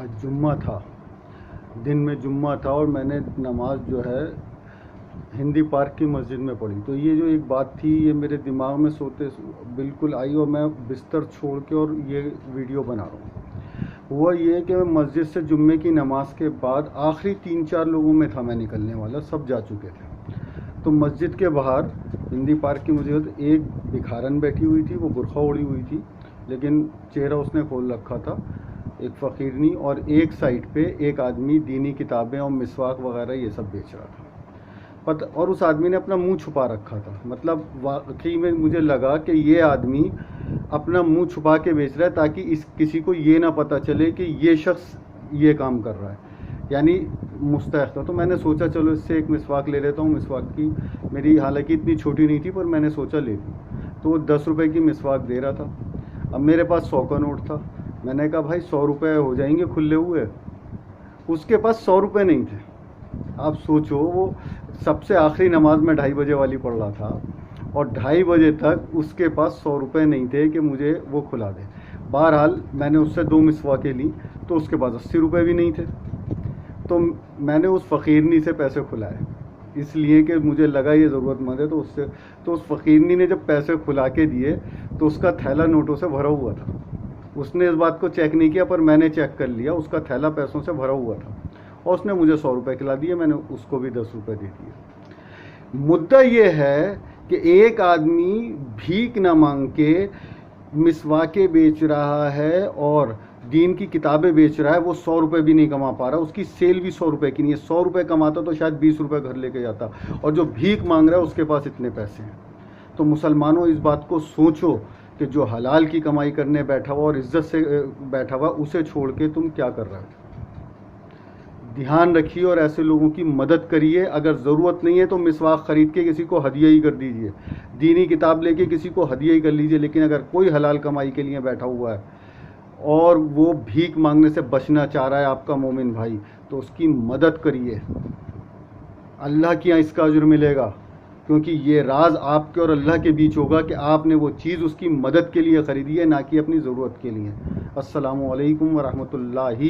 آج جمعہ تھا، دن میں جمعہ تھا، اور میں نے نماز جو ہے ہندی پارک کی مسجد میں پڑھی. تو یہ جو ایک بات تھی یہ میرے دماغ میں سوتے بالکل آئی، اور میں بستر چھوڑ کے اور یہ ویڈیو بنا رہا ہوں. ہوا یہ کہ میں مسجد سے جمعے کی نماز کے بعد آخری 3-4 لوگوں میں تھا میں نکلنے والا، سب جا چکے تھے. تو مسجد کے باہر ہندی پارک کی مسجد ایک بکھارن بیٹھی ہوئی تھی، وہ برقع اوڑھی ہوئی تھی لیکن چہرہ اس نے کھول رکھا تھا، ایک فقیرنی، اور ایک سائڈ پہ ایک آدمی دینی کتابیں اور مسواک وغیرہ یہ سب بیچ رہا تھا. اور اس آدمی نے اپنا منہ چھپا رکھا تھا. مطلب واقعی میں مجھے لگا کہ یہ آدمی اپنا منہ چھپا کے بیچ رہا ہے تاکہ کسی کو یہ نہ پتہ چلے کہ یہ شخص یہ کام کر رہا ہے، یعنی مستحق تھا. تو میں نے سوچا چلو اس سے ایک مسواک لے لیتا ہوں. مسواک کی میری حالانکہ اتنی چھوٹی نہیں تھی پر میں نے سوچا لے لوں. تو وہ 10 روپے کی مسواک دے رہا تھا. اب میرے پاس 100 کا نوٹ تھا. میں نے کہا بھائی 100 روپے ہو جائیں گے کھلے ہوئے. اس کے پاس 100 روپے نہیں تھے. آپ سوچو، وہ سب سے آخری نماز میں 2:30 بجے والی پڑھ رہا تھا اور 2:30 بجے تک اس کے پاس 100 روپے نہیں تھے کہ مجھے وہ کھلا دے. بہرحال میں نے اس سے 2 مسواکیں لی تو اس کے پاس 80 روپے بھی نہیں تھے. تو میں نے اس فقیرنی سے پیسے کھلائے اس لیے کہ مجھے لگا یہ ضرورت مند ہے. تو اس فقیرنی نے جب پیسے کھلا کے دیے تو اس کا تھیلا نوٹوں سے بھرا ہوا تھا. اس نے اس بات کو چیک نہیں کیا پر میں نے چیک کر لیا، اس کا تھیلا پیسوں سے بھرا ہوا تھا. اور اس نے مجھے 100 روپے کھلا دیے، میں نے اس کو بھی 10 روپے دے دیے. مدعا یہ ہے کہ ایک آدمی بھیک نہ مانگ کے مسواکیں بیچ رہا ہے اور دین کی کتابیں بیچ رہا ہے، وہ 100 روپے بھی نہیں کما پا رہا. اس کی سیل بھی 100 روپے کی نہیں ہے. 100 روپے کماتا تو شاید 20 روپے گھر لے کے جاتا، اور جو بھیک مانگ رہا ہے اس کے پاس اتنے پیسے ہیں. تو مسلمانوں اس بات کو سوچو کہ جو حلال کی کمائی کرنے بیٹھا ہوا اور عزت سے بیٹھا ہوا اسے چھوڑ کے تم کیا کر رہے ہو. دھیان رکھیے اور ایسے لوگوں کی مدد کریے. اگر ضرورت نہیں ہے تو مسواک خرید کے کسی کو ہدیہ ہی کر دیجیے، دینی کتاب لے کے کسی کو ہدیہ ہی کر لیجیے. لیکن اگر کوئی حلال کمائی کے لیے بیٹھا ہوا ہے اور وہ بھیک مانگنے سے بچنا چاہ رہا ہے آپ کا مومن بھائی، تو اس کی مدد کریے. اللہ کے یہاں اس کا اجر ملے گا، کیونکہ یہ راز آپ کے اور اللہ کے بیچ ہوگا کہ آپ نے وہ چیز اس کی مدد کے لیے خریدی ہے، نہ کہ اپنی ضرورت کے لیے. السلام علیکم ورحمۃ اللہ